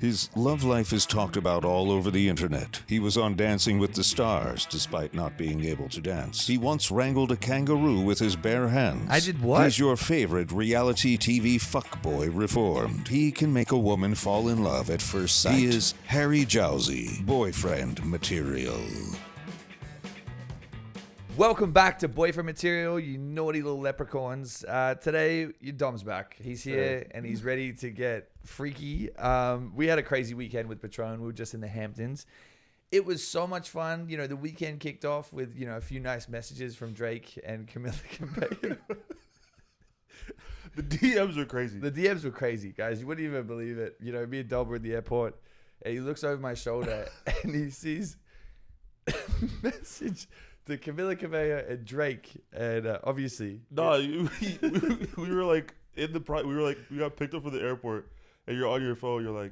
His love life is talked about all over the internet. He was on Dancing with the Stars, despite not being able to dance. He once wrangled a kangaroo with his bare hands. I did what? He's your favorite reality TV fuckboy reformed. He can make a woman fall in love at first sight. He is Harry Jowsey, boyfriend material. Welcome back to Boyfriend Material, you naughty little leprechauns. Today, your Dom's back. He's here and he's ready to get freaky. We had a crazy weekend with Patron. We were just in the Hamptons. It was so much fun. You know, the weekend kicked off with, a few nice messages from Drake and Camila Cabello. The DMs were crazy. The DMs were crazy, guys. You wouldn't even believe it. Me and Dom were in the airport and he looks over my shoulder and he sees a message to Camila Cabello and Drake, and obviously, we were like we got picked up from the airport, and you're on your phone. You're like,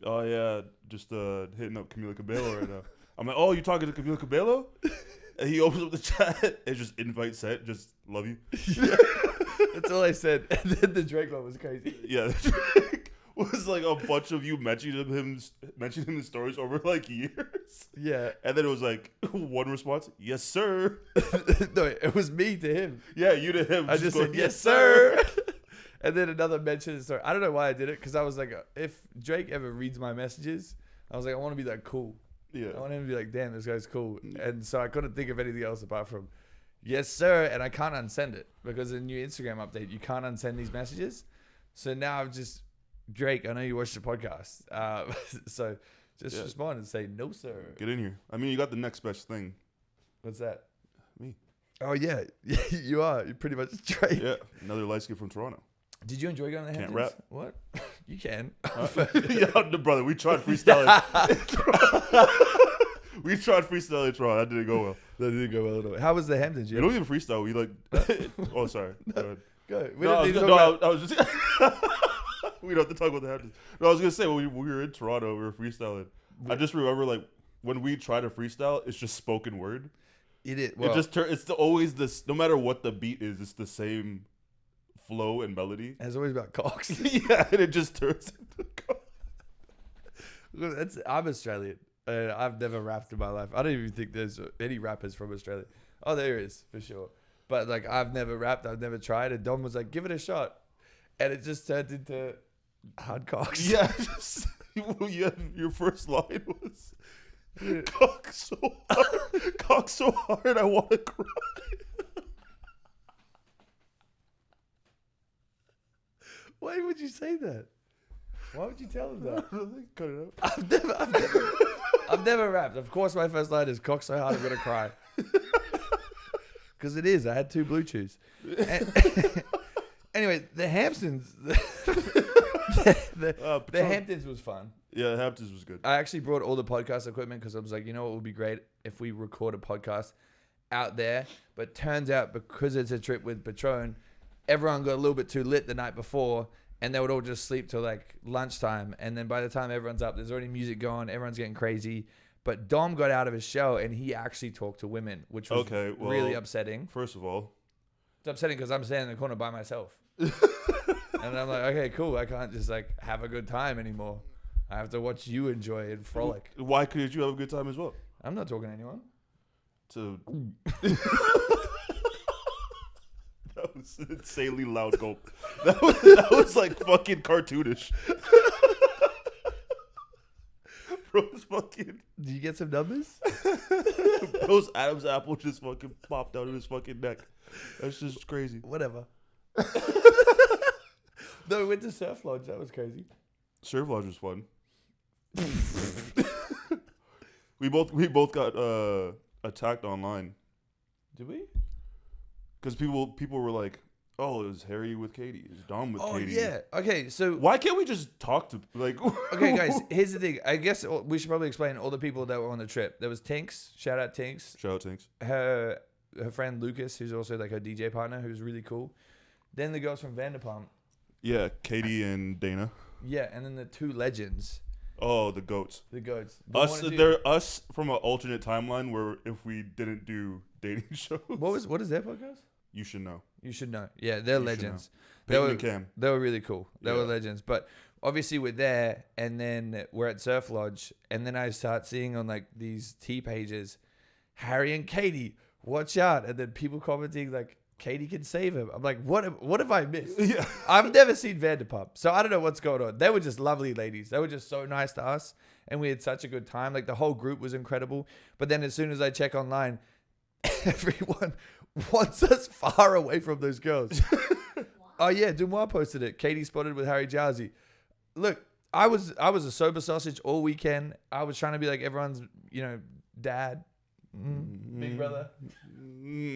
oh yeah, just hitting up Camila Cabello right now. I'm like, oh, you talking to Camila Cabello? And he opens up the chat and just invite sent, just love you. Yeah. That's all I said. And then the Drake one was crazy. Yeah, the Drake was like a bunch of you mentioning him in stories over like years. Yeah. And then it was like one response, yes sir. No, it was me to him. Yeah, you to him. I just said yes sir. And then another mention. Sorry, I don't know why I did it, because I was like, if Drake ever reads my messages, I was like, I want to be that cool. Yeah. I want him to be like, damn, this guy's cool. And so I couldn't think of anything else apart from yes sir, and I can't unsend it because in the new Instagram update you can't unsend these messages. So now I've just, Drake, I know you watched the podcast, so just respond and say no sir. Get in here. I mean, you got the next best thing. What's that? Me. Oh yeah, you are. You're pretty much Drake. Yeah, another light skin from Toronto. Did you enjoy going to the Hamptons? Can't rap. What? You can. Yeah, brother, we tried freestyling. We tried freestyling in Toronto. That didn't go well. That didn't go well at all. How was the Hamptons? We don't even freestyle. We like. Oh, sorry. Go. I was just. We don't have to talk about the Hamptons. No, I was gonna say when we were in Toronto, we were freestyling. I just remember like when we try to freestyle, it's just spoken word. It is. Well, it just it's always this. No matter what the beat is, it's the same flow and melody. It's always about cocks. Yeah, and it just turns into cock. I'm Australian. I've never rapped in my life. I don't even think there's any rappers from Australia. Oh, there is for sure. But like, I've never rapped. I've never tried. And Dom was like, "Give it a shot," and it just turned into hard cocks. Yeah, your first line was cock so hard, I want to cry. Why would you say that? Why would you tell him that? Cut it out. I've never rapped. Of course, my first line is "cock so hard I'm gonna cry," because it is. I had 2 Blue Chews. Anyway, the Hamptons. The Hamptons was fun. Yeah, Hamptons was good. I actually brought all the podcast equipment because I was like, what would be great if we record a podcast out there. But turns out, because it's a trip with Patron, everyone got a little bit too lit the night before, and they would all just sleep till like lunchtime. And then by the time everyone's up, there's already music going, everyone's getting crazy. But Dom got out of his shell and he actually talked to women, which was really upsetting. First of all, it's upsetting because I'm standing in the corner by myself. And I'm like, okay, cool. I can't just like have a good time anymore. I have to watch you enjoy and frolic. Why couldn't you have a good time as well? I'm not talking to anyone. That was an insanely loud gulp. That was like fucking cartoonish. Bro's fucking. Did you get some numbers? Bro's Adam's apple just fucking popped out of his fucking neck. That's just crazy. Whatever. No, we went to Surflodge. That was crazy. Surflodge was fun. We both got attacked online. Did we? Because people were like, "Oh, it was Harry with Katie. It was Dom with Katie." Oh yeah. Okay, so why can't we just talk to like? Okay, guys. Here's the thing. I guess we should probably explain all the people that were on the trip. There was Tinks. Shout out Tinks. Shout out Tinks. Her friend Lucas, who's also like her DJ partner, who's really cool. Then the girls from Vanderpump. Yeah, Katie and Dana. Yeah, and then the 2 legends. Oh, the goats. The goats. They're us from an alternate timeline where if we didn't do dating shows. What is their podcast? You should know. You should know. Yeah, they're legends. Peyton and Cam. They were really cool. They were legends. But obviously we're there, and then we're at Surflodge, and then I start seeing on like these T pages, Harry and Katie, watch out, and then people commenting like, Katie can save him. I'm like, what have I missed? Yeah. I've never seen Vanderpump, so I don't know what's going on. They were just lovely ladies. They were just so nice to us, and we had such a good time. Like the whole group was incredible. But then as soon as I check online, everyone wants us far away from those girls. Oh yeah, Dumois posted it. Katie spotted with Harry Jowsey. Look, I was a sober sausage all weekend. I was trying to be like everyone's, dad, big brother.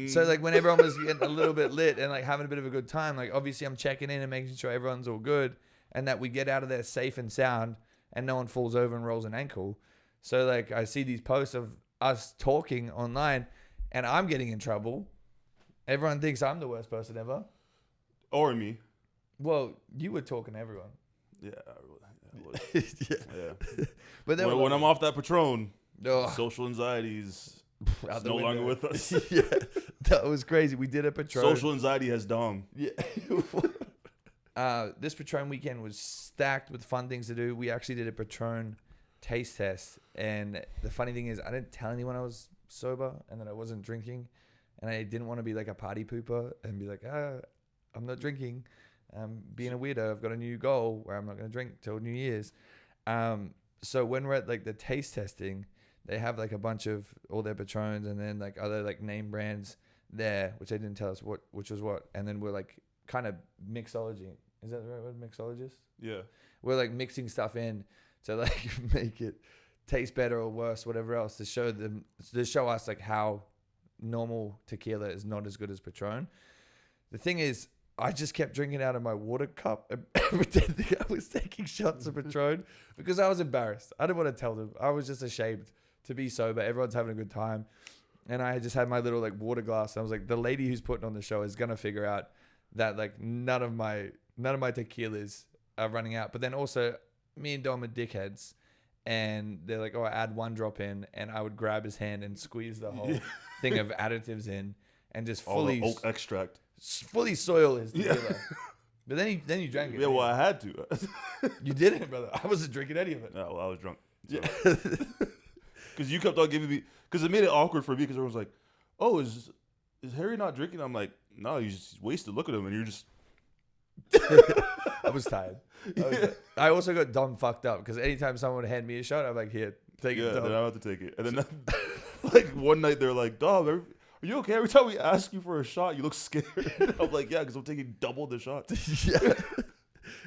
So like when everyone was getting a little bit lit and like having a bit of a good time, like obviously I'm checking in and making sure everyone's all good and that we get out of there safe and sound and no one falls over and rolls an ankle. So like I see these posts of us talking online and I'm getting in trouble. Everyone thinks I'm the worst person ever. Or me. Well, you were talking to everyone. Yeah, I was. Yeah. But then when I'm off that Patron, oh, social anxieties out is the no window. longer with us. Yeah, that was crazy. We did a Patron. Social anxiety has Dom. Yeah. This Patron weekend was stacked with fun things to do. We actually did a Patron taste test. And the funny thing is, I didn't tell anyone I was sober and that I wasn't drinking. And I didn't want to be like a party pooper and be like, I'm not drinking. I'm being a weirdo. I've got a new goal where I'm not going to drink till New Year's. So when we're at like the taste testing, they have like a bunch of all their Patrons and then like other like name brands there, which they didn't tell us which was what. And then we're like kind of mixology. Is that the right word? Mixologist? Yeah. We're like mixing stuff in to like make it taste better or worse, whatever else, to show us like how normal tequila is not as good as Patron. The thing is, I just kept drinking out of my water cup and pretending I was taking shots of Patron because I was embarrassed. I didn't want to tell them. I was just ashamed to be sober. Everyone's having a good time. And I just had my little like water glass. I was like, the lady who's putting on the show is going to figure out that like none of my tequilas are running out. But then also me and Dom are dickheads. And they're like, add one drop in. And I would grab his hand and squeeze the whole thing of additives in and just fully oak extract. Fully soil his tequila. Yeah. But then you drank it. Yeah, well, I had to. You didn't, brother. I wasn't drinking any of it. No, well, I was drunk. So. Yeah. Because you kept on giving me, because it made it awkward for me because everyone's like, oh, is Harry not drinking? I'm like, no, he's just wasted. Look at him. And you're just. I was tired. I also got Dom fucked up because anytime someone would hand me a shot, I'm like, here, take it. Yeah, Dom. then I have to take it. And then like one night they're like, Dom, are you okay? Every time we ask you for a shot, you look scared. I'm like, yeah, because I'm taking double the shot. Yeah.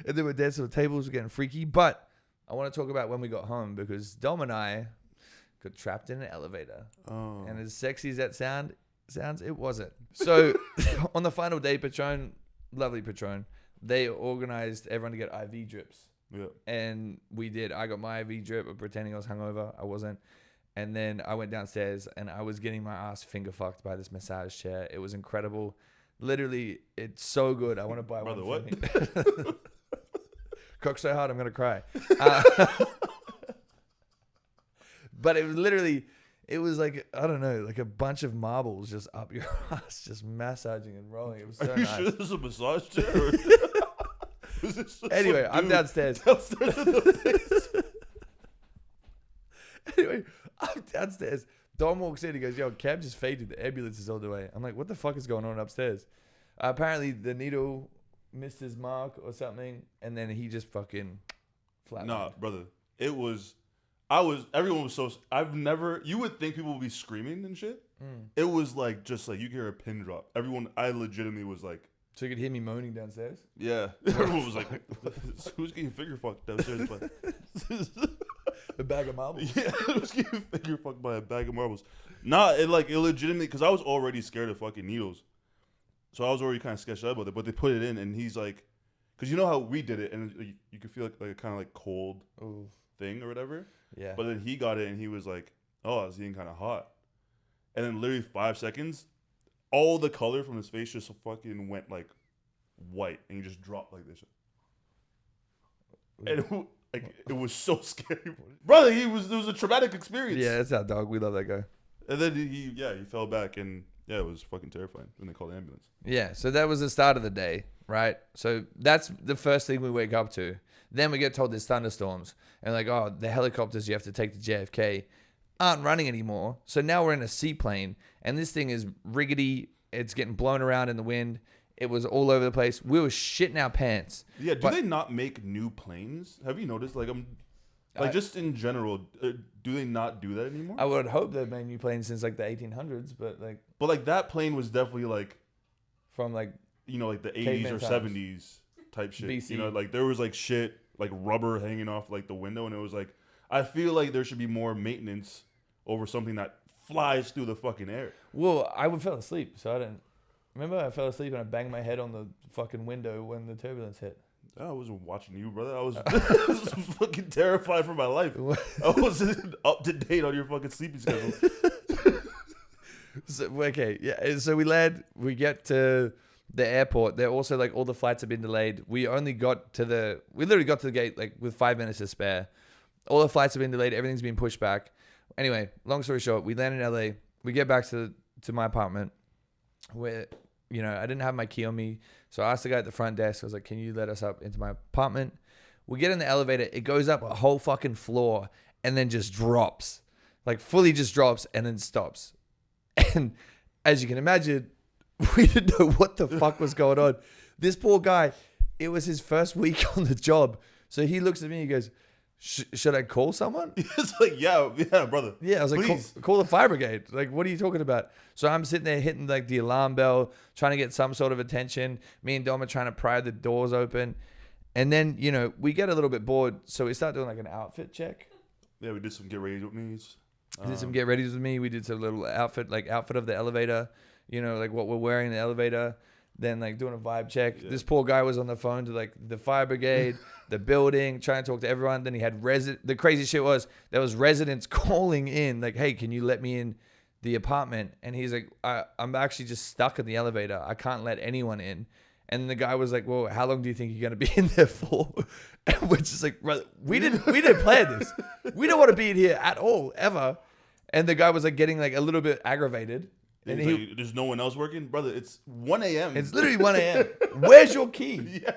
And then we're dancing on the tables, we're getting freaky. But I want to talk about when we got home because Dom and I got trapped in an elevator. Oh. And as sexy as that sounds, it wasn't. So on the final day, Patron, lovely Patron, they organized everyone to get IV drips. Yeah. And we did. I got my IV drip of pretending I was hungover. I wasn't. And then I went downstairs and I was getting my ass finger fucked by this massage chair. It was incredible. Literally, it's so good. I want to buy Brother, one. what? Cock so hard, I'm going to cry. But it was literally, it was like, I don't know, like a bunch of marbles just up your ass, just massaging and rolling. It was so Are you nice. sure this is a massage chair? Or is this just Anyway, some I'm dude downstairs. Downstairs in the basement? Anyway, I'm downstairs. Dom walks in. He goes, yo, Cam just fainted. The ambulance is on the way. I'm like, what the fuck is going on upstairs? Apparently, the needle missed his mark or something. And then he just fucking flatlined. Nah, brother. Everyone was so, you would think people would be screaming and shit. It was like, just like, you could hear a pin drop. I legitimately was like. So you could hear me moaning downstairs? Yeah. Everyone was like, who's getting figure fucked downstairs? A bag of marbles? Yeah, who's getting figure fucked by a bag of marbles? Nah, it legitimately, because I was already scared of fucking needles. So I was already kind of sketched out about it, but they put it in and he's like, because you know how we did it and you could feel like a kind of like cold thing or whatever? Yeah. But then he got it and he was like, oh, I was getting kind of hot. And then literally 5 seconds, all the color from his face just fucking went like white and he just dropped like this. And it was so scary. Brother, it was a traumatic experience. Yeah, that's our dog. We love that guy. And then he fell back and Yeah, it was fucking terrifying when they called the ambulance. Yeah, so that was the start of the day, right? So that's the first thing we wake up to. Then we get told there's thunderstorms. And like, oh, the helicopters you have to take to JFK aren't running anymore. So now we're in a seaplane, and this thing is rickety. It's getting blown around in the wind. It was all over the place. We were shitting our pants. Yeah, do they not make new planes? Have you noticed? Like, just in general, do they not do that anymore? I would hope they've made new planes since like the 1800s, but like that plane was definitely like from like like the 80s caveman or times. 70s type shit. BC. Like there was like shit like rubber hanging off like the window, and it was like I feel like there should be more maintenance over something that flies through the fucking air. Well, I fell asleep, so I didn't. Remember, I fell asleep and I banged my head on the fucking window when the turbulence hit. I wasn't watching you, brother. I was fucking terrified for my life. I wasn't up to date on your fucking sleeping schedule. So, okay, yeah. So we land. We get to the airport. They're also like all the flights have been delayed. We literally got to the gate like with 5 minutes to spare. All the flights have been delayed. Everything's been pushed back. Anyway, long story short, we land in LA. We get back to my apartment where, I didn't have my key on me. So I asked the guy at the front desk, I was like, can you let us up into my apartment? We get in the elevator. It goes up a whole fucking floor and then just drops. Like fully just drops and then stops. And as you can imagine, we didn't know what the fuck was going on. This poor guy, it was his first week on the job. So he looks at me and he goes, should I call someone? It's like, yeah, brother. Yeah, I was like, call the fire brigade. Like, what are you talking about? So I'm sitting there hitting like the alarm bell, trying to get some sort of attention. Me and Dom are trying to pry the doors open. And then, we get a little bit bored. So we start doing like an outfit check. Yeah, we did some get ready with me. Did some get ready with me. We did some little outfit of the elevator, like what we're wearing in the elevator. Then like doing a vibe check. Yeah. This poor guy was on the phone to like the fire brigade, the building, trying to talk to everyone. Then he had the crazy shit was there was residents calling in like, hey, can you let me in the apartment? And he's like, I'm actually just stuck in the elevator. I can't let anyone in. And the guy was like, well, how long do you think you're going to be in there for? And we're just like, brother, we didn't plan this. We don't want to be in here at all, ever. And the guy was like getting like a little bit aggravated. And like, there's no one else working? Brother, it's 1 a.m. It's literally 1 a.m. Where's your key? Yeah.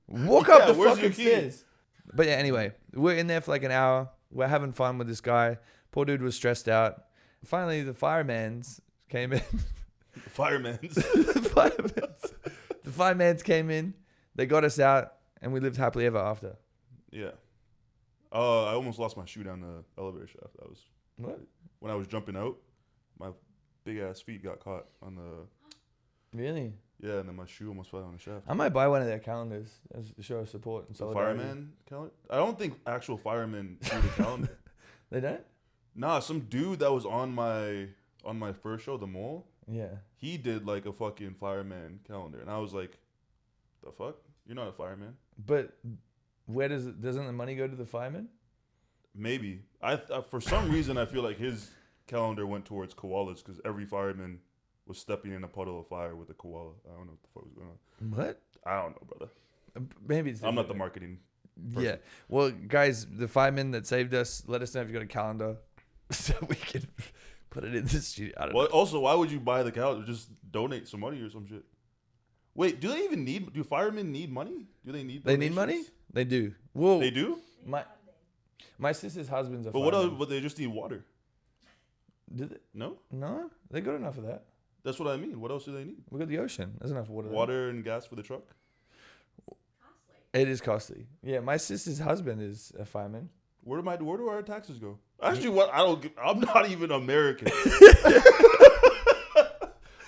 Walk up the fucking stairs. But yeah, anyway, we're in there for like an hour. We're having fun with this guy. Poor dude was stressed out. Finally, the firemans came in. The firemans? The firemans came in. They got us out, and we lived happily ever after. Yeah. I almost lost my shoe down the elevator shaft. That was what? When I was jumping out, my big ass feet got caught on the. Really? Yeah, and then my shoe almost fell on the shaft. I might buy one of their calendars as a show of support and solidarity. Fireman calendar? I don't think actual firemen do the calendar. They don't? Nah, some dude that was on my first show, The Mole. Yeah. He did like a fucking fireman calendar, and I was like, "The fuck? You're not a fireman." But where doesn't the money go to the fireman? Maybe. I for some reason I feel like his calendar went towards koalas because every fireman was stepping in a puddle of fire with a koala. I don't know what the fuck was going on. What? I don't know, brother. Maybe it's I'm not the marketing person. Yeah. Well, guys, the firemen that saved us, let us know if you got a calendar so we can put it in the studio. I don't know. Also, why would you buy the calendar? Just donate some money or some shit. Wait, do firemen need money? Do they need donations? They need money? They do. Well, they do? My sister's husband's a fireman. But what else? But they just need water. Do they? No? No? They got enough of that. That's what I mean. What else do they need? We got the ocean. There's enough water. Water and gas for the truck? Costly. It is costly. Yeah, my sister's husband is a fireman. Where do our taxes go? Actually, I'm not even American.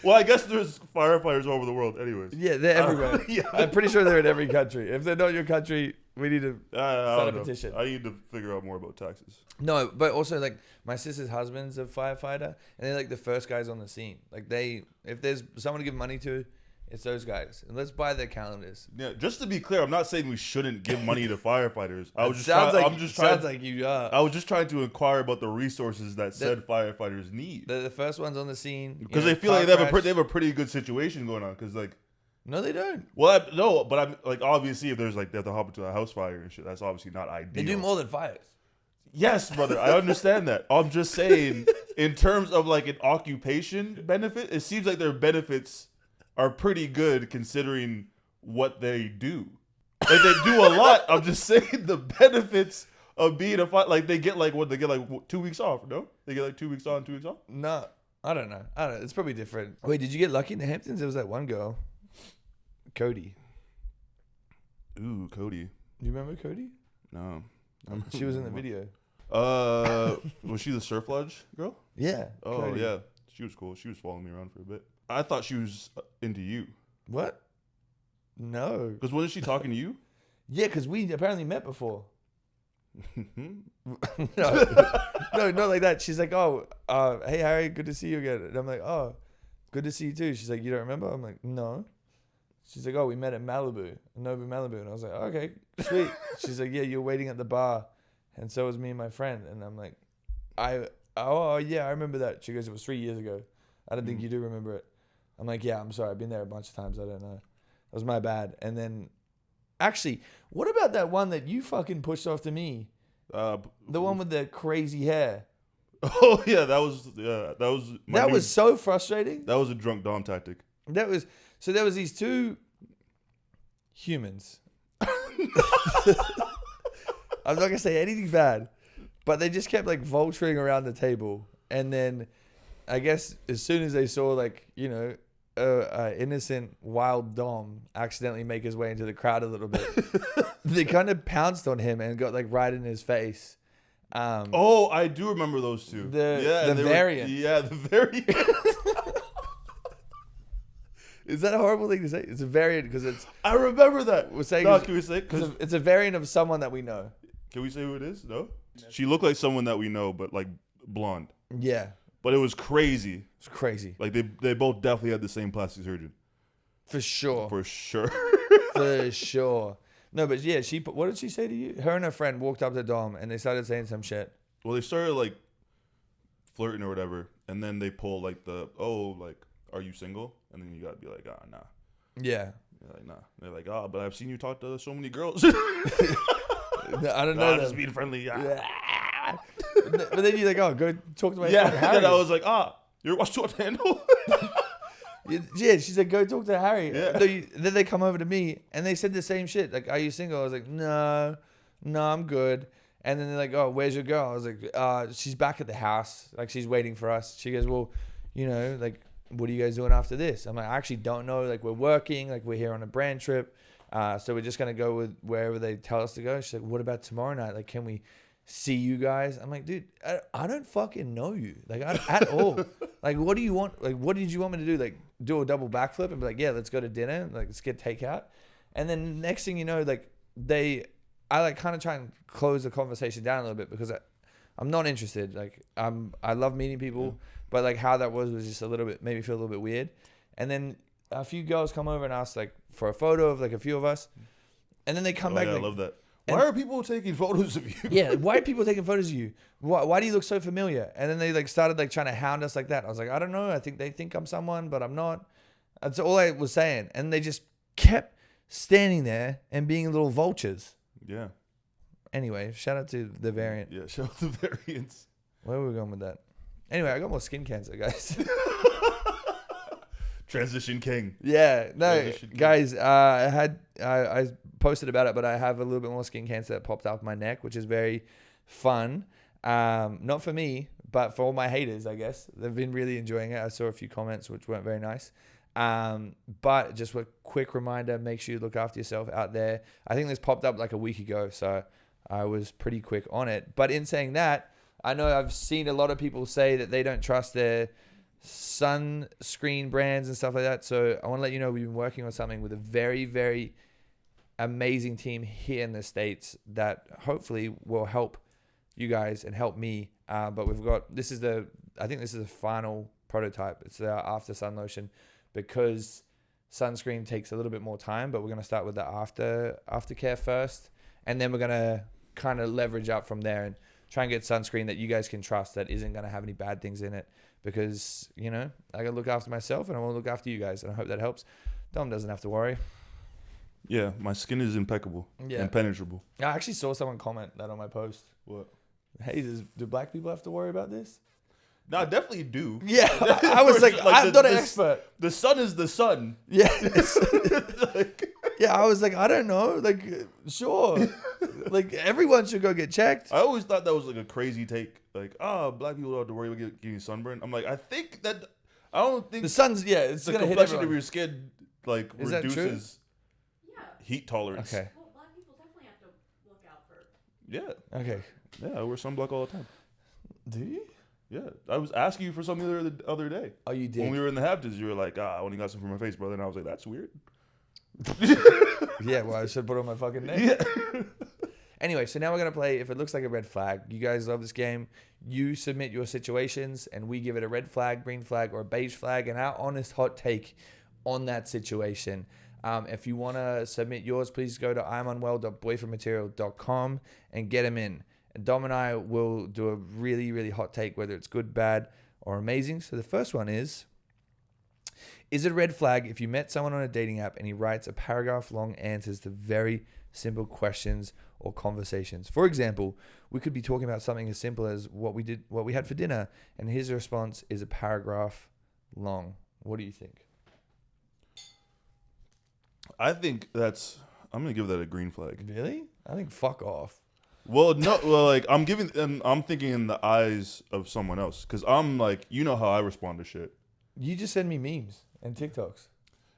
Well, I guess there's firefighters all over the world anyways. Yeah, they're everywhere. Yeah. I'm pretty sure they're in every country. If they're not in your country, we need to start a petition. I need to figure out more about taxes. No, but also like my sister's husband's a firefighter, and they're like the first guys on the scene. Like if there's someone to give money to, it's those guys. And let's buy their calendars. Yeah, just to be clear, I'm not saying we shouldn't give money to firefighters. I was just trying to inquire about the resources that said firefighters need. They're the first ones on the scene because they feel like they have a pretty good situation going on. Because like. No, they don't. Well, no, but I'm like obviously if there's like they have to hop into a house fire and shit, that's obviously not ideal. They do more than fires. Yes, brother, I understand that. I'm just saying in terms of like an occupation benefit, it seems like their benefits are pretty good considering what they do. Like they do a lot. I'm just saying the benefits of being a fight. Like they get like 2 weeks off. No, they get like 2 weeks on, 2 weeks off. No, I don't know. It's probably different. Wait, did you get lucky in the Hamptons? There was that one girl, Cody. Ooh, Cody. You remember Cody? No, She was in the video. Was she the Surflodge girl? Yeah. Oh Cody. yeah, she was cool. She was following me around for a bit. I thought she was into you. What? No. Because wasn't she talking to you? Yeah, because we apparently met before. No, not like that. She's like, oh, hey Harry, good to see you again. And I'm like, oh, good to see you too. She's like, you don't remember? I'm like, no. She's like, oh, we met at Malibu, Malibu. And I was like, okay, sweet. She's like, yeah, you're waiting at the bar. And so was me and my friend. And I'm like, oh yeah, I remember that. She goes, it was 3 years ago. I don't think you do remember it. I'm like, yeah, I'm sorry. I've been there a bunch of times. I don't know. That was my bad. And then, actually, what about that one that you fucking pushed off to me? The one with the crazy hair. Oh yeah, that was so frustrating. That was a drunk Dom tactic. There was these two humans. I'm not gonna say anything bad, but they just kept like vulturing around the table, and then I guess as soon as they saw like innocent wild Dom accidentally make his way into the crowd a little bit, they kind of pounced on him and got like right in his face. Oh, I do remember those two. The variant. The variant. Is that a horrible thing to say? It's a variant because it's. I remember that. We're saying. No, can we say? Because it's a variant of someone that we know. Can we say who it is? No. She looked like someone that we know, but like blonde. Yeah. But it was crazy. It's crazy. Like they both definitely had the same plastic surgeon. For sure. For sure. For sure. No, but yeah, what did she say to you? Her and her friend walked up to Dom and they started saying some shit. Well, they started like flirting or whatever, and then they pull like are you single? And then you gotta be like, nah. Yeah. You're like, nah. They're like, but I've seen you talk to so many girls. I don't know. Just being friendly. Yeah. But then you're like, go talk to my friend Harry. And then I was like, you're watching what handle? Yeah, she's like, go talk to Harry. Yeah. Then they come over to me and they said the same shit. Like, are you single? I was like, no, I'm good. And then they're like, oh, where's your girl? I was like, she's back at the house. Like, she's waiting for us. She goes, well, like, what are you guys doing after this? I'm like, I actually don't know. Like, we're working. Like, we're here on a brand trip. So we're just going to go with wherever they tell us to go. She's like, what about tomorrow night? Like, can we see you guys? I'm like, dude, I don't fucking know you. Like, at all. Like, what do you want? Like, what did you want me to do? Like, do a double backflip and be like, yeah, let's go to dinner. Like, let's get takeout. And then next thing you know, like, I like kind of try and close the conversation down a little bit because I'm not interested. Like, I love meeting people, but like how that was just a little bit, made me feel a little bit weird. And then a few girls come over and ask like for a photo of like a few of us. And then they come back. Yeah, like, I love that. Why are people taking photos of you? Yeah, why are people taking photos of you? Why do you look so familiar? And then they like started like trying to hound us like that. I was like, I don't know. I think they think I'm someone, but I'm not. That's all I was saying. And they just kept standing there and being little vultures. Yeah. Anyway, shout out to the variant. Yeah, shout out to the variants. Where were we going with that? Anyway, I got more skin cancer, guys. Transition king. Yeah, no, Transition king. guys. I posted about it, but I have a little bit more skin cancer that popped off my neck, which is very fun. Not for me, but for all my haters, I guess. They've been really enjoying it. I saw a few comments which weren't very nice. But just a quick reminder, make sure you look after yourself out there. I think this popped up like a week ago, so I was pretty quick on it. But in saying that, I know I've seen a lot of people say that they don't trust their sunscreen brands and stuff like that. So I want to let you know we've been working on something with a very, very amazing team here in the States that hopefully will help you guys and help me. But we've got, I think this is the final prototype. It's the after sun lotion because sunscreen takes a little bit more time, but we're going to start with the aftercare first. And then we're going to kind of leverage up from there and try and get sunscreen that you guys can trust that isn't going to have any bad things in it because, I got to look after myself and I want to look after you guys. And I hope that helps. Dom doesn't have to worry. Yeah, my skin is impeccable. Yeah. Impenetrable. I actually saw someone comment that on my post. What? Hey, do black people have to worry about this? No, I definitely do. Yeah, I was like I'm not an expert. The sun is the sun. Yeah. Like, Yeah, I was like, I don't know. Like, sure. Like, everyone should go get checked. I always thought that was like a crazy take. Like, black people don't have to worry about getting sunburned. I'm like, I don't think The sun's, it's the going to hit complexion of everyone. your skin like Is that true? reduces Yeah. heat tolerance. Okay. Well, black people definitely have to look out for. Yeah. Okay. Yeah, I wear sunblock all the time. Do you? Yeah. I was asking you for something the other day. Oh, you did? When we were in the Hamptons, you were like, I only got some for my face, brother. And I was like, that's weird. Yeah, well, I should put on my fucking name. Yeah. Anyway, so now we're going to play If It Looks Like a Red Flag. You guys love this game. You submit your situations, and we give it a red flag, green flag, or a beige flag, and our honest hot take on that situation. If you want to submit yours, please go to imunwell.boyfriendmaterial.com and get them in. And Dom and I will do a really, really hot take, whether it's good, bad, or amazing. So the first one is it a red flag if you met someone on a dating app and he writes a paragraph-long answers to very simple questions or conversations? For example, we could be talking about something as simple as what we had for dinner, and his response is a paragraph long. What do you think? I think I'm going to give that a green flag. Really? I think fuck off. Well, no, like I'm thinking in the eyes of someone else, because I'm like, you know how I respond to shit. You just send me memes and TikToks.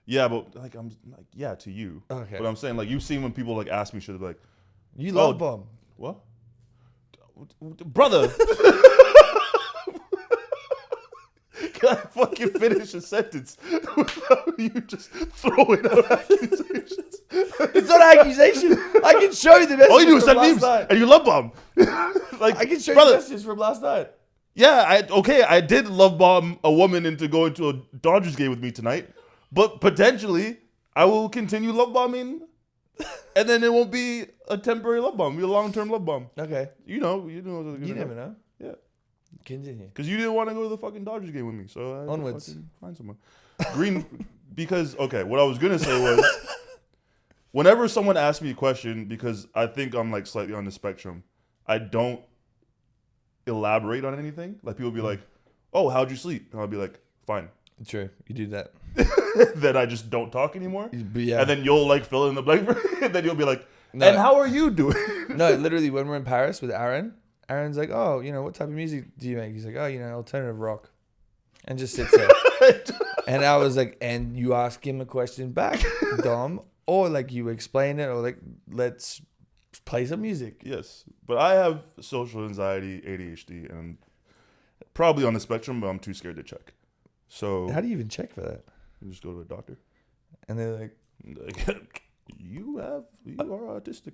Yeah, but like I'm like, yeah, to you. Okay. But I'm saying, like, you've seen when people like ask me shit, they're like, You love bomb. what, brother? Can I fucking finish a sentence without you just throwing out accusations? It's not an accusation. I can show you the messages All you do is from send last memes, night. and you love bomb. Like, I can show brother, you the messages from last night. Yeah, I did love bomb a woman into going to a Dodgers game with me tonight, but potentially I will continue love bombing, and then it won't be a temporary love bomb, it'll be a long-term love bomb. Okay. You know. You never know. Yeah. Continue. Because you didn't want to go to the fucking Dodgers game with me, so I had Onwards. to fucking find someone. Green, because, okay, what I was going to say was, whenever someone asks me a question, because I think I'm like slightly on the spectrum, I don't elaborate on anything. Like, people be like, oh, how'd you sleep? And I'll be like, fine. True. You do that. Then I just don't talk anymore. But yeah. And then you'll like fill in the blank, and then you'll be like, No. and how are you doing? No, literally, when we're in Paris with Aaron's like, oh, what type of music do you make? He's like, oh, alternative rock. And just sits there. And I was like, and you ask him a question back, Dom, or like you explain it, or like, let's play some music. Yes, but I have social anxiety, ADHD, and probably on the spectrum, but I'm too scared to check. So How do you even check for that? you just go to a doctor. And they're like, you are autistic.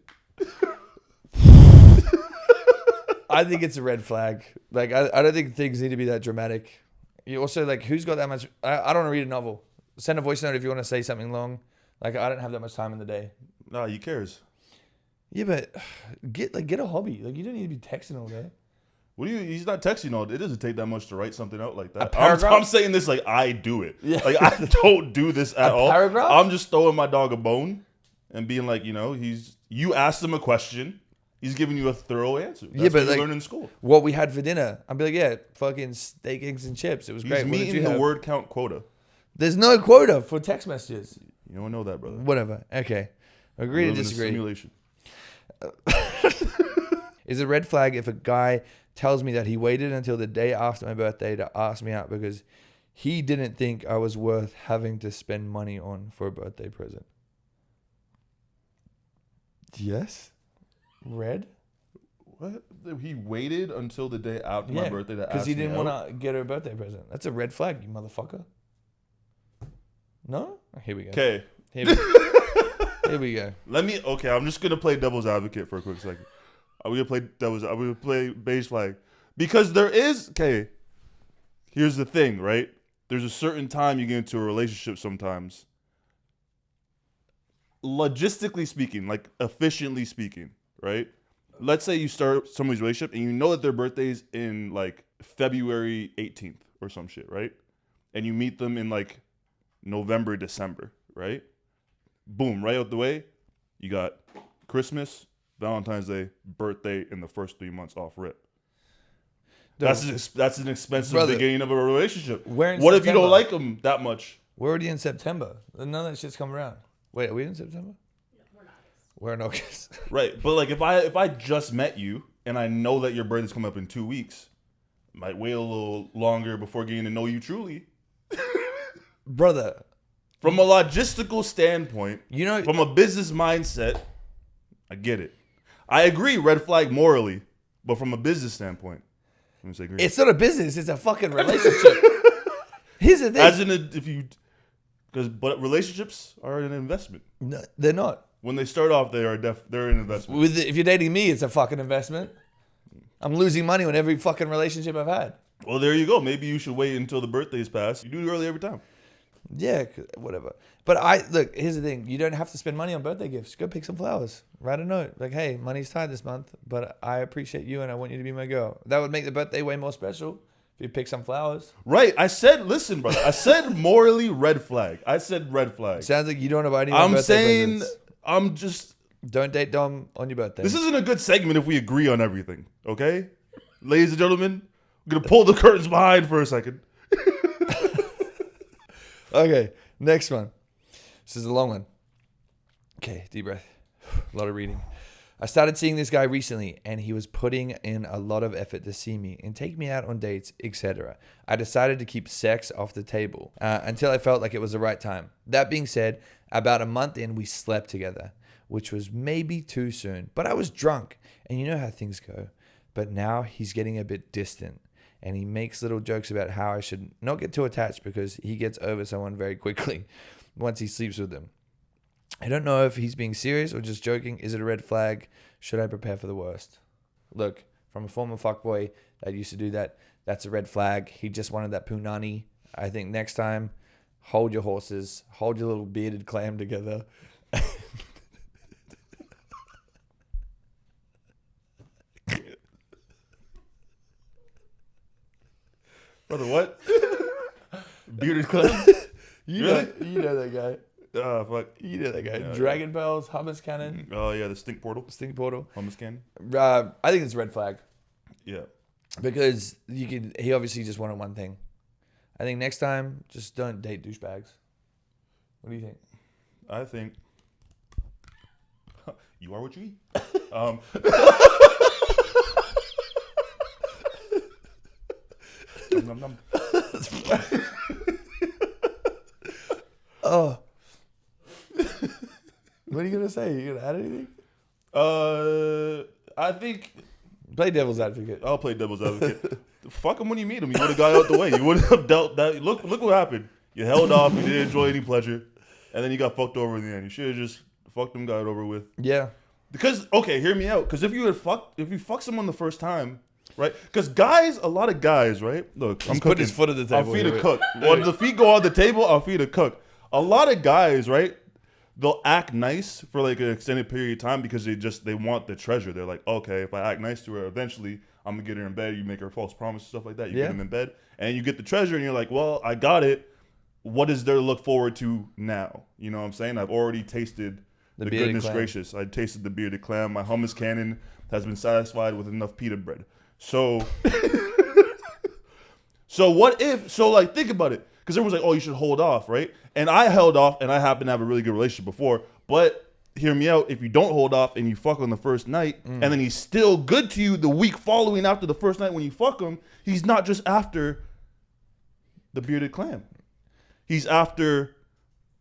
I think it's a red flag. Like, I don't think things need to be that dramatic. You also, like, who's got that much? I don't want to read a novel. Send a voice note if you want to say something long. Like, I don't have that much time in the day. Nah, he cares. Yeah, but get a hobby. Like, you don't need to be texting all day. What do you? He's not texting all. It doesn't take that much to write something out like that. paragraph? I'm saying this like I do it. Yeah. Like, I don't do this at all. Paragraph? I'm just throwing my dog a bone and being like, you asked him a question. He's giving you a thorough answer. That's but what like, you learn in school. what we had for dinner. I'd be like, yeah, fucking steak, eggs, and chips. It was He's great. What did meeting you the have? word count quota. There's no quota for text messages. You don't know that, brother. Whatever. Okay. Agree We to live in a disagree. simulation. Is a red flag if a guy tells me that he waited until the day after my birthday to ask me out because he didn't think I was worth having to spend money on for a birthday present? Yes. Red? What? He waited until the day after my birthday to ask me because he didn't out? want to get her a birthday present. That's a red flag, you motherfucker. No? Here we go. Okay. Here we go. Okay, I'm just gonna play devil's advocate for a quick second. I'm gonna play beige flag. Because there is, okay, here's the thing, right? There's a certain time you get into a relationship sometimes. Logistically speaking, like efficiently speaking, right? Let's say you start somebody's relationship and you know that their birthday's in like February 18th or some shit, right? And you meet them in like November, December, right? Boom, right out the way, you got Christmas, Valentine's Day, birthday, in the first 3 months off rip. That's an expensive Brother, beginning of a relationship. we're in What if you September. don't like them that much? We're already in September. None of that shit's come around. Wait, are we in September? We're not. We're in August. Right, but like if I just met you and I know that your birthday's coming up in 2 weeks, might wait a little longer before getting to know you truly. Brother, From a logistical standpoint, you know, from a business mindset, I get it. I agree, red flag morally, but from a business standpoint, let me say agree. it's not a business. It's a fucking relationship. Here's the thing. As in, but relationships are an investment. No, they're not. When they start off, they're an investment. If you're dating me, it's a fucking investment. I'm losing money on every fucking relationship I've had. Well, there you go. Maybe you should wait until the birthday's passed. You do it early every time. Yeah, whatever. But look, here's the thing. You don't have to spend money on birthday gifts. Go pick some flowers. Write a note. Like, hey, money's tight this month, but I appreciate you and I want you to be my girl. That would make the birthday way more special if you pick some flowers. Right. I said, listen, brother. I said morally red flag. I said red flag. Sounds like you don't have any more I'm birthday saying, presents. I'm just... Don't date Dom on your birthday. This isn't a good segment if we agree on everything, okay? Ladies and gentlemen, I'm going to pull the curtains behind for a second. Okay, next one. This is a long one. Okay, deep breath. A lot of reading. I started seeing this guy recently, and he was putting in a lot of effort to see me and take me out on dates, etc. I decided to keep sex off the table until I felt like it was the right time. That being said, about a month in, we slept together, which was maybe too soon. But I was drunk, and you know how things go. But now he's getting a bit distant, and he makes little jokes about how I should not get too attached because he gets over someone very quickly once he sleeps with them. I don't know if he's being serious or just joking. Is it a red flag? Should I prepare for the worst? Look, from a former fuckboy that used to do that, that's a red flag. He just wanted that punani. I think next time, hold your horses, hold your little bearded clam together. Brother, what? Bearded clam? You know that guy. Fuck. You know that guy. Yeah, Dragon Bells, Hummus Cannon, Oh, yeah, the stink portal. Stink Portal. Hummus cannon. I think it's a red flag Yeah. because he obviously just wanted one thing. I think next time, just don't date douchebags. What do you think? I think you are what you eat. Nom, nom, nom. Oh. What are you going to say? You going to add anything? I think Play devil's advocate. I'll play devil's advocate. Fuck him when you meet him. You would have got out the way. You would have dealt that. Look what happened. You held off. You didn't enjoy any pleasure, and then you got fucked over in the end. You should have just fucked him, got it over with. Yeah. Because okay, hear me out. Because if you fuck someone the first time, right? Because guys, a lot of guys, right? Look, I'm Put cooking. his foot at the table. I'll feed here. a cook. When the feet go on the table, I'll feed a cook. A lot of guys, right? They'll act nice for like an extended period of time because they want the treasure. They're like, okay, if I act nice to her, eventually I'm gonna get her in bed. You make her false promises, stuff like that. You get them in bed, and you get the treasure, and you're like, well, I got it. What is there to look forward to now? You know what I'm saying? I've already tasted the goodness clam. gracious. I tasted the bearded clam. My hummus cannon has been satisfied with enough pita bread. So, so what if? So like, think about it. Because everyone's like, oh, you should hold off, right? And I held off, and I happen to have a really good relationship before. But hear me out. If you don't hold off and you fuck on the first night, and then he's still good to you the week following after the first night when you fuck him, he's not just after the bearded clam. He's after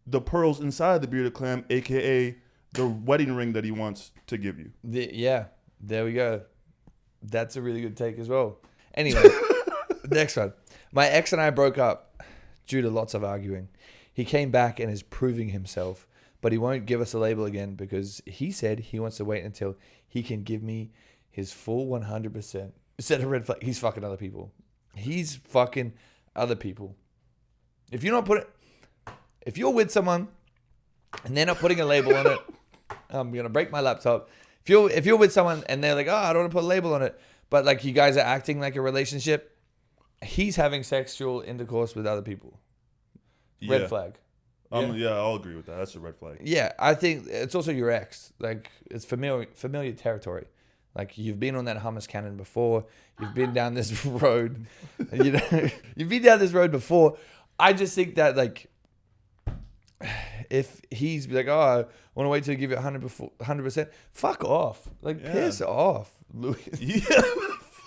the pearls inside the bearded clam, a.k.a. the wedding ring that he wants to give you. Yeah, there we go. That's a really good take as well. Anyway, next one. My ex and I broke up due to lots of arguing. He came back and is proving himself, but he won't give us a label again because he said he wants to wait until he can give me his full 100%. Set a red flag. He's fucking other people. He's fucking other people. If you're with someone and they're not putting a label on it, I'm gonna break my laptop. If you're with someone and they're like, oh, I don't want to put a label on it, but like you guys are acting like a relationship, he's having sexual intercourse with other people. Red flag. Yeah, I'll agree with that. That's a red flag. Yeah, I think it's also your ex. Like it's familiar territory. Like, you've been on that hummus cannon before. You've been down this road. You know, you've been down this road before. I just think that, like, if he's like, oh, I want to wait till you give it 100%, fuck off. Like, piss off, Louis. Yeah,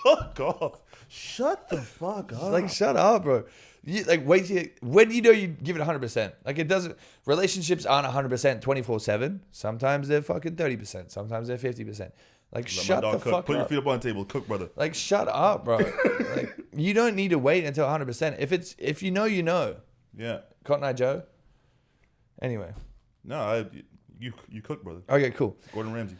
fuck off. Shut the fuck up. Like, shut up, bro. Wait till when do you know you give it 100%? Like, it doesn't. Relationships aren't 100% 24/7. Sometimes they're fucking 30%. Sometimes they're 50%. Like, shut the fuck up. Put your feet up on the table. Cook, brother. Like, shut up, bro. Like, you don't need to wait until 100%. If you know, you know. Yeah. Cotton Eye Joe. Anyway. No, you cook, brother. Okay, cool. Gordon Ramsay.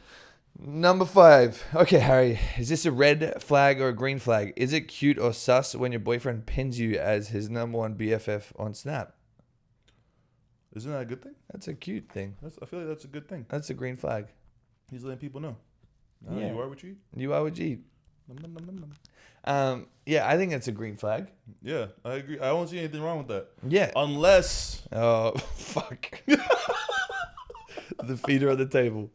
Number 5. Okay, Harry. Is this a red flag or a green flag? Is it cute or sus when your boyfriend pins you as his number 1 BFF on Snap? Isn't that a good thing? That's a cute thing. I feel like that's a good thing. That's a green flag. He's letting people know. Yeah. You are what you eat. You are what you eat. Nom, nom, nom, nom, nom. Yeah, I think it's a green flag. Yeah, I agree. I don't see anything wrong with that. Yeah. Unless. Oh, fuck. The feeder on the table.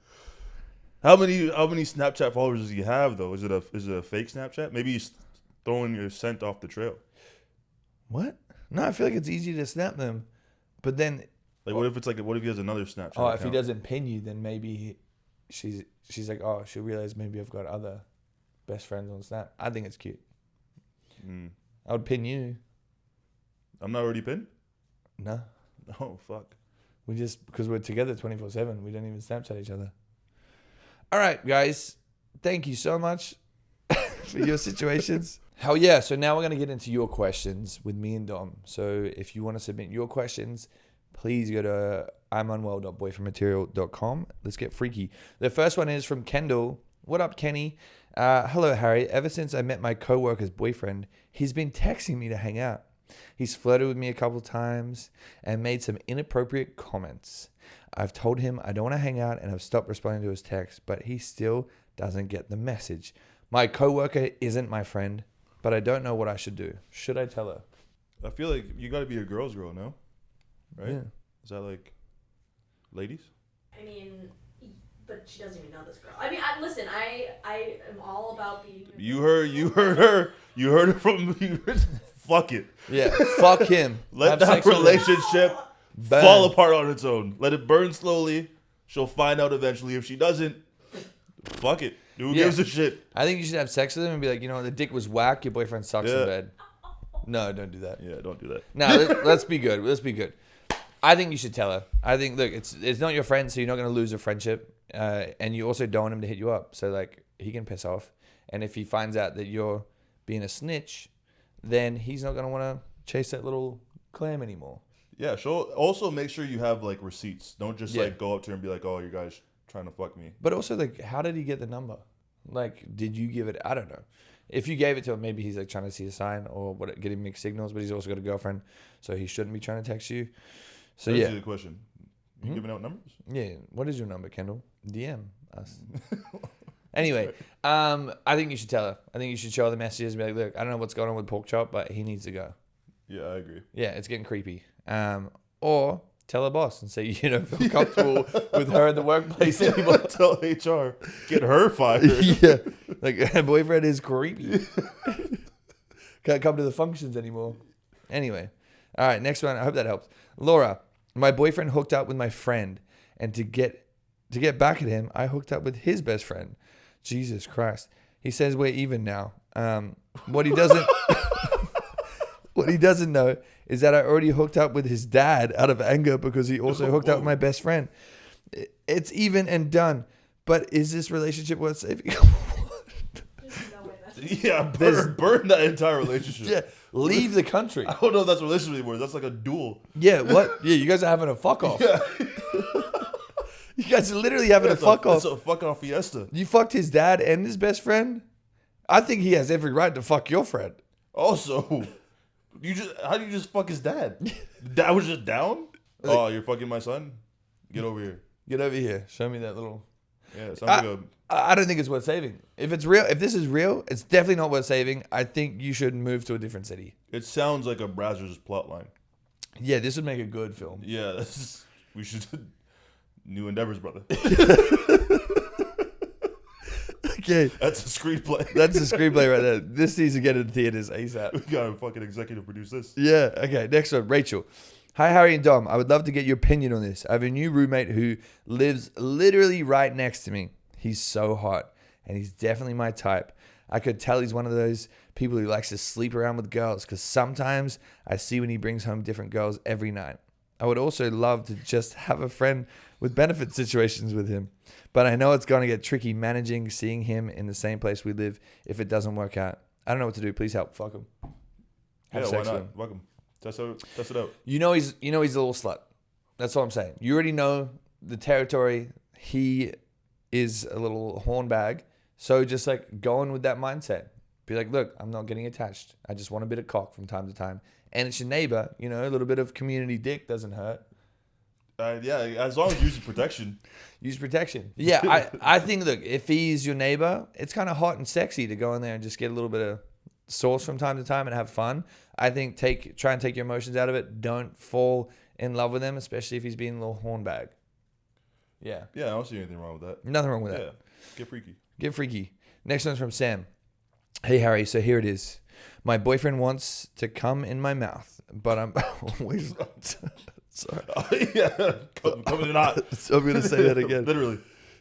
How many Snapchat followers does he have though? Is it a fake Snapchat? Maybe he's throwing your scent off the trail. What? No, I feel like it's easy to snap them, but then. Like, what if he has another Snapchat? Oh, account? if he doesn't pin you, then maybe she's like, oh, she'll realize maybe I've got other best friends on Snap. I think it's cute. I would pin you. I'm not already pinned? No. Oh, fuck. We just, because we're together 24/7, we don't even Snapchat each other. All right, guys. Thank you so much for your situations. Hell yeah. So now we're going to get into your questions with me and Dom. So if you want to submit your questions, please go to imunwell.boyfriendmaterial.com. Let's get freaky. The first one is from Kendall. What up, Kenny? Hello, Harry. Ever since I met my coworker's boyfriend, he's been texting me to hang out. He's flirted with me a couple times and made some inappropriate comments. I've told him I don't want to hang out and I've stopped responding to his texts, but he still doesn't get the message. My coworker isn't my friend, but I don't know what I should do. Should I tell her? I feel like you got to be a girl's girl, no? Right? Yeah. Is that like ladies? I mean, but she doesn't even know this girl. I mean, listen, I am all about being. You heard her. You heard her from. Fuck it. Yeah, fuck him. Let Have that sex with him. relationship Bang. fall apart on its own. Let it burn slowly. She'll find out eventually. If she doesn't, fuck it. Who gives a shit? I think you should have sex with him and be like, you know, the dick was whack. Your boyfriend sucks in bed. No, don't do that. Yeah, don't do that. No, let's be good. Let's be good. I think you should tell her. I think, look, it's not your friend, so you're not going to lose a friendship. And you also don't want him to hit you up. So, like, he can piss off. And if he finds out that you're being a snitch, then he's not going to want to chase that little clam anymore. Yeah, also make sure you have, like, receipts. Don't just, like, go up to her and be like, oh, you guys trying to fuck me. But also, like, how did he get the number? Like, did you give it? I don't know. If you gave it to him, maybe he's, like, trying to see a sign or getting mixed signals, but he's also got a girlfriend, so he shouldn't be trying to text you. So, That's the question. You giving out numbers? Yeah. What is your number, Kendall? DM us. Anyway, I think you should tell her. I think you should show her the messages and be like, look, I don't know what's going on with Pork Chop, but he needs to go. Yeah, I agree. Yeah, it's getting creepy. Or tell her boss and say you don't feel comfortable with her in the workplace anymore. Tell HR. Get her fired. Yeah. Like, her boyfriend is creepy. Can't come to the functions anymore. Anyway. All right, next one. I hope that helps. Laura, my boyfriend hooked up with my friend, and to get back at him, I hooked up with his best friend. Jesus Christ. He says we're even now. What he doesn't know is that I already hooked up with his dad out of anger because he also hooked up with my best friend. It's even and done. But is this relationship worth saving? There's no way that's Yeah, burn that entire relationship. Yeah, leave the country. I don't know if that's a relationship anymore. That's like a duel. Yeah, what? Yeah, you guys are having a fuck off. Yeah. You guys are literally having a fuck off. It's a fuck off fiesta. You fucked his dad and his best friend? I think he has every right to fuck your friend. Also, how do you just fuck his dad? Dad was just down? Oh, you're fucking my son? Get over here. Get over here. Show me that little... Yeah, it sounds like I don't think it's worth saving. If it's real, if this is real, it's definitely not worth saving. I think you should move to a different city. it sounds like a Brazzers plot line. Yeah, this would make a good film. Yeah, we should... New endeavors, brother. Okay, Okay. That's a screenplay. That's a screenplay right there. This needs to get in theaters ASAP. We gotta fucking executive produce this. Yeah. Okay. Next one, Rachel. Hi, Harry and Dom. I would love to get your opinion on this. I have a new roommate who lives literally right next to me. He's so hot, and he's definitely my type. I could tell he's one of those people who likes to sleep around with girls, because sometimes I see when he brings home different girls every night. I would also love to just have a friend with benefit situations with him, but I know it's going to get tricky managing seeing him in the same place we live if it doesn't work out. I don't know what to do. Please help. Fuck him. Have Yeah, sex why with not? him. Welcome. Test it out. You know he's a little slut. That's all I'm saying. You already know the territory. He is a little horn bag. So just like go in with that mindset. Be like, look, I'm not getting attached. I just want a bit of cock from time to time. And it's your neighbor. You know, a little bit of community dick doesn't hurt. Yeah, as long as you use protection. Use protection. Yeah, I think, look, if he's your neighbor, it's kind of hot and sexy to go in there and just get a little bit of sauce from time to time and have fun. I think try and take your emotions out of it. Don't fall in love with him, especially if he's being a little horn bag. Yeah. Yeah, I don't see anything wrong with that. Nothing wrong with that. Yeah, get freaky. Get freaky. Next one's from Sam. Hey, Harry, so here it is. My boyfriend wants to come in my mouth, but I'm always... Sorry. Yeah, coming in hot. So I'm going to say that again. Literally.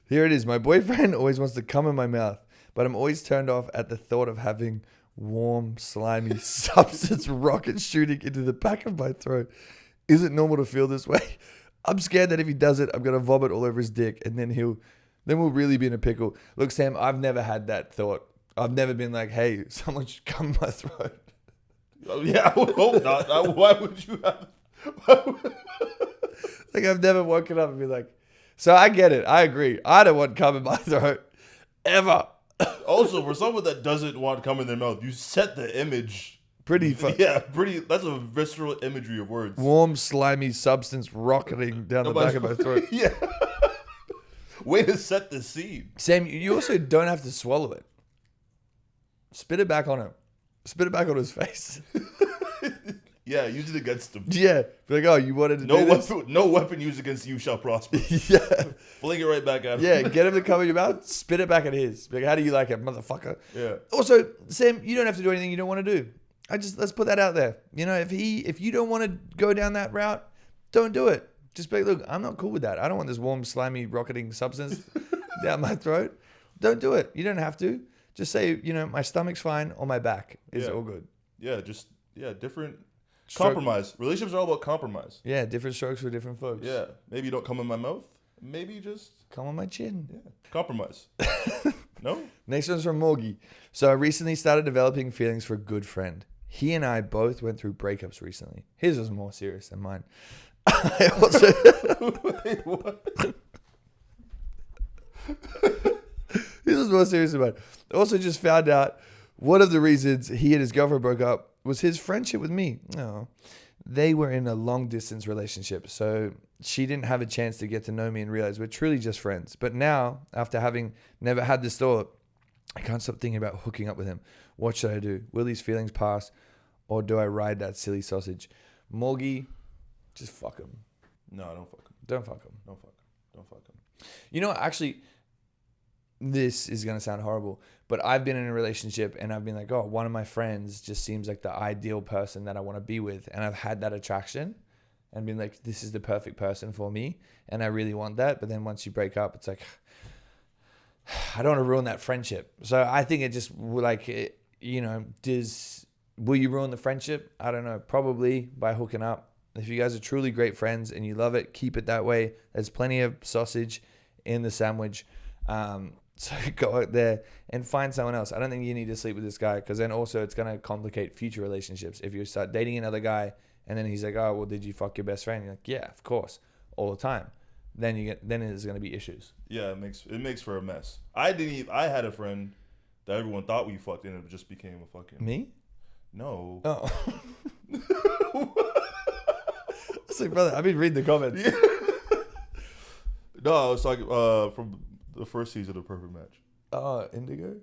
Here it is. My boyfriend always wants to come in my mouth, but I'm always turned off at the thought of having warm, slimy substance rocket shooting into the back of my throat. Is it normal to feel this way? I'm scared that if he does it, I'm going to vomit all over his dick, and then we'll really be in a pickle. Look, Sam, I've never had that thought. I've never been like, hey, someone should come in my throat. Yeah, I would hope not. Why would you have... Like, I've never woken up and been like, so I get it. I agree. I don't want cum in my throat. Ever. Also, for someone that doesn't want cum in their mouth, you set the image. Pretty fun. Yeah, that's a visceral imagery of words. Warm, slimy substance rocketing down the back of my throat. Yeah. Way to set the scene. Sam, you also don't have to swallow it. Spit it back on him. Spit it back on his face. Yeah, use it against him. Yeah. Be like, oh, you wanted to do this? No weapon used against you shall prosper. Yeah. Fling it right back at him. Yeah, get him to come in your mouth, spit it back at his. Be like, how do you like it, motherfucker? Yeah. Also, Sam, you don't have to do anything you don't want to do. Let's put that out there. You know, if you don't want to go down that route, don't do it. Just be like, look, I'm not cool with that. I don't want this warm, slimy, rocketing substance down my throat. Don't do it. You don't have to. Just say, you know, my stomach's fine or my back is all good. Yeah, different compromise. Relationships are all about compromise. Yeah, different strokes for different folks. Yeah, maybe you don't come in my mouth. Maybe just come on my chin. Yeah, compromise. No? Next one's from Morgie. So I recently started developing feelings for a good friend. He and I both went through breakups recently. His was more serious than mine. I also... Wait, what? His was more serious than mine. I also just found out one of the reasons he and his girlfriend broke up was his friendship with me. Oh, they were in a long distance relationship, so she didn't have a chance to get to know me and realize we're truly just friends. But now, after having never had this thought, I can't stop thinking about hooking up with him. What should I do? Will these feelings pass, or do I ride that silly sausage? Morgie, just fuck him. No, don't fuck him. Don't fuck him. Don't fuck him. Don't fuck him. You know, actually, this is going to sound horrible, but I've been in a relationship and I've been like, oh, one of my friends just seems like the ideal person that I want to be with. And I've had that attraction and been like, this is the perfect person for me. And I really want that. But then once you break up, it's like, I don't want to ruin that friendship. So I think it just like, you know, will you ruin the friendship? I don't know. Probably by hooking up. If you guys are truly great friends and you love it, keep it that way. There's plenty of sausage in the sandwich. So go out there and find someone else. I don't think you need to sleep with this guy, because then also it's going to complicate future relationships. If you start dating another guy and then he's like, oh, well, did you fuck your best friend? You're like, yeah, of course, all the time. Then there's going to be issues. Yeah, it makes for a mess. I had a friend that everyone thought we fucked, and it just became a fucking... Me? No. Oh. I was like, brother, I've been reading the comments. Yeah. No, I was talking from the first season of Perfect Match. Oh, Indigo?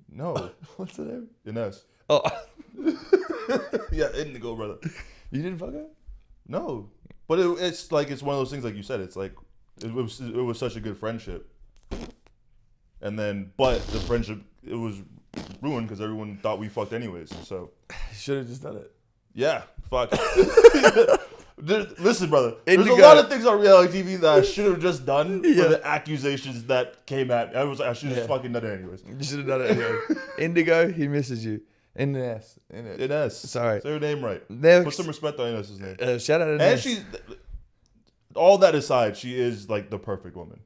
No. What's the name? Ines. Oh. Yeah, Indigo, brother. You didn't fuck her? No. But it's like, it's one of those things like you said. It's like, it was such a good friendship. And then, but the friendship, it was ruined because everyone thought we fucked anyways. So Should have just done it. yeah, fuck. Listen, brother. Indigo. There's a lot of things on reality TV that I should have just done for the accusations that came at me. I should have just fucking done it anyways. You should have done it anyway. Indigo, he misses you. Ines. Ines. Sorry. Say her name right. Next. Put some respect on Ines's name. Shout out to And Ines. she's, all that aside, she is like the perfect woman.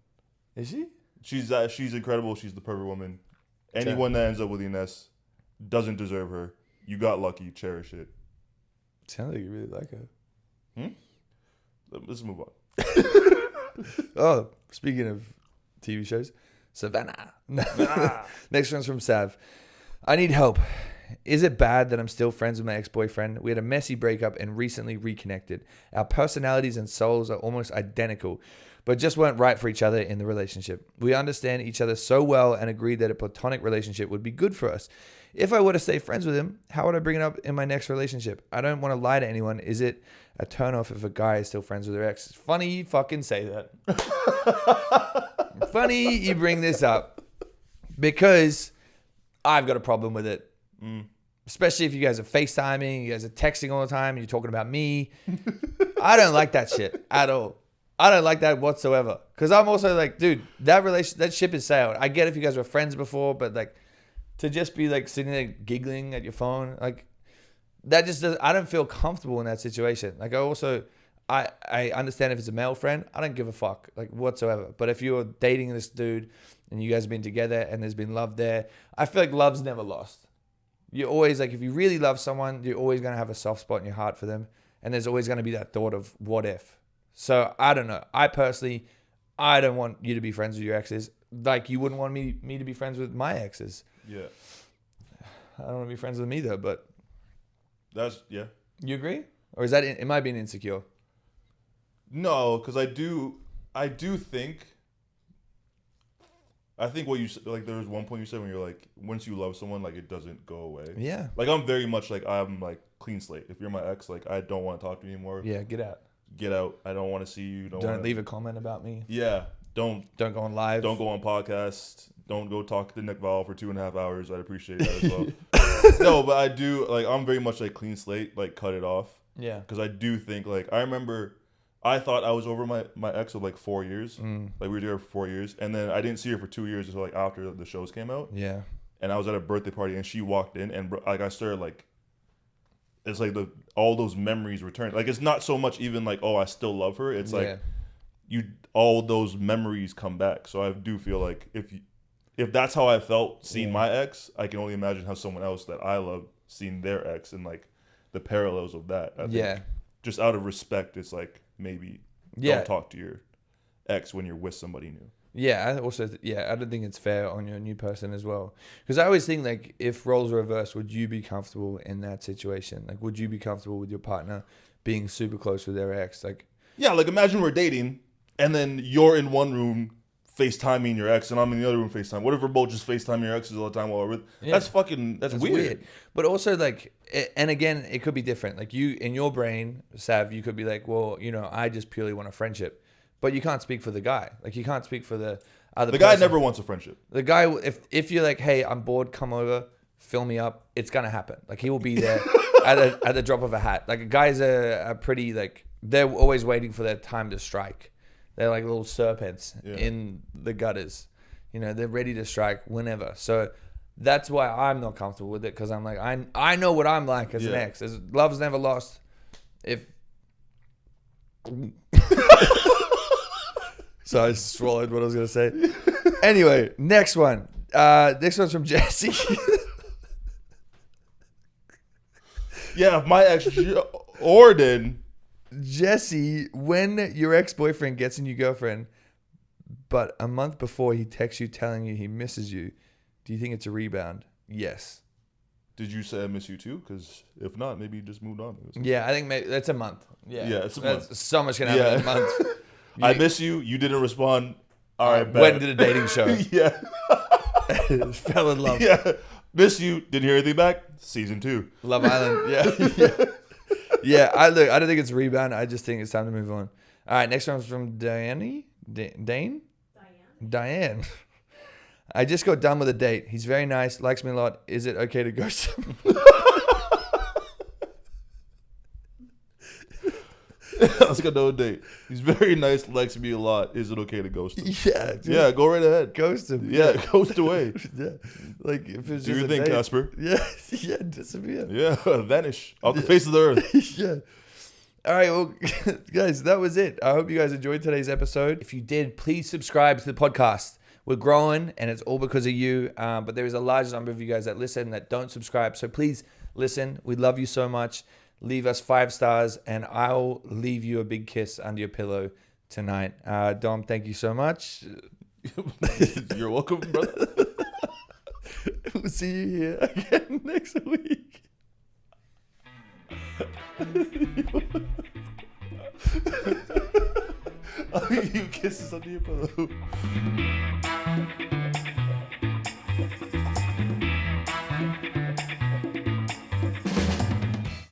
Is she? She's incredible. She's the perfect woman. Anyone that ends up with Ines doesn't deserve her. You got lucky. Cherish it. Sounds like you really like her. Let's move on. Oh, speaking of TV shows, Savannah. Next one's from Sav. I need help. Is it bad that I'm still friends with my ex-boyfriend? We had a messy breakup and recently reconnected. Our personalities and souls are almost identical, but just weren't right for each other in the relationship. We understand each other so well and agreed that a platonic relationship would be good for us. If I were to stay friends with him, how would I bring it up in my next relationship? I don't want to lie to anyone. Is it a turnoff if a guy is still friends with their ex? It's funny you fucking say that. Funny you bring this up because I've got a problem with it. Especially if you guys are FaceTiming, you guys are texting all the time, and you're talking about me. I don't like that shit at all. I don't like that whatsoever. Because I'm also like, dude, that ship is sailed. I get if you guys were friends before, but like to just be like sitting there giggling at your phone, like that just does. I don't feel comfortable in that situation. Like I understand if it's a male friend, I don't give a fuck like whatsoever. But if you're dating this dude and you guys have been together and there's been love there, I feel like love's never lost. You're always like, if you really love someone, you're always going to have a soft spot in your heart for them. And there's always going to be that thought of what if. So I don't know. I don't want you to be friends with your exes. Like you wouldn't want me to be friends with my exes. Yeah. I don't want to be friends with them either, but. Yeah. You agree? Or is that, it might be an insecure? No, because I do think. I think what you said, like there was one point you said when you're like, once you love someone, like it doesn't go away. Yeah. Like I'm very much like, I'm like clean slate. If you're my ex, like I don't want to talk to you anymore. Yeah, get out. Get out. I don't want to see you. Don't leave a comment about me. Yeah. Don't go on live. Don't go on podcast. Don't go talk to Nick Val for 2.5 hours. I'd appreciate that as well. No, but I do, like, I'm very much like clean slate, like cut it off. Yeah. Because I do think, like, I remember I thought I was over my ex of like 4 years. Like we were together for 4 years. And then I didn't see her for 2 years until like after the shows came out. Yeah. And I was at a birthday party and she walked in and like I started like, it's like all those memories returned. Like it's not so much even like, oh, I still love her. It's like all those memories come back. So I do feel like if that's how I felt seeing my ex, I can only imagine how someone else that I love seeing their ex and like the parallels of that. I think just out of respect, it's like maybe don't talk to your ex when you're with somebody new. Yeah, I don't think it's fair on your new person as well. Because I always think like if roles were reversed, would you be comfortable in that situation? Like, would you be comfortable with your partner being super close with their ex? Like, yeah, like imagine we're dating and then you're in one room FaceTiming your ex and I'm in the other room FaceTime. What if we're both just FaceTiming your exes all the time while we're with? That's weird. But also like, and again, it could be different. Like you, in your brain, Sav, you could be like, well, you know, I just purely want a friendship. But you can't speak for the guy. Like you can't speak for the other person. The guy never wants a friendship. The guy, if you're like, hey, I'm bored, come over, fill me up, it's gonna happen. Like he will be there at the drop of a hat. Like guys are pretty like they're always waiting for their time to strike. They're like little serpents in the gutters. You know, they're ready to strike whenever. So that's why I'm not comfortable with it because I'm like I know what I'm like as an ex. Love's never lost. So I swallowed what I was going to say. Anyway, next one. Next one's from Jesse. Yeah, my ex, Jordan. Jesse, when your ex-boyfriend gets a new girlfriend, but a month before he texts you telling you he misses you, do you think it's a rebound? Yes. Did you say I miss you too? Because if not, maybe you just moved on. Yeah, I think maybe that's a month. Yeah, it's a month. So much can happen in a month. I miss you. You didn't respond. All right, when did a dating show? Yeah. Fell in love. Yeah. Miss you. Didn't hear anything back. Season 2. Love Island. Yeah. I don't think it's a rebound. I just think it's time to move on. All right. Next one's from Diane. I just got done with a date. He's very nice, likes me a lot. Is it okay to ghost him? Let's go no date. He's very nice, likes me a lot. Is it okay to ghost him? Yeah. Dude. Yeah, go right ahead. Ghost him. Yeah, ghost away. Yeah. Like if it's Do just your a thing, date. Casper. Yeah. Yeah. Disappear. Yeah, vanish off the face of the earth. Yeah. All right, well, guys, that was it. I hope you guys enjoyed today's episode. If you did, please subscribe to the podcast. We're growing, and it's all because of you. But there is a large number of you guys that listen that don't subscribe. So please listen. We love you so much. Leave us 5 stars, and I'll leave you a big kiss under your pillow tonight. Dom, thank you so much. You're welcome, brother. We'll see you here again next week. You kisses under your pillow.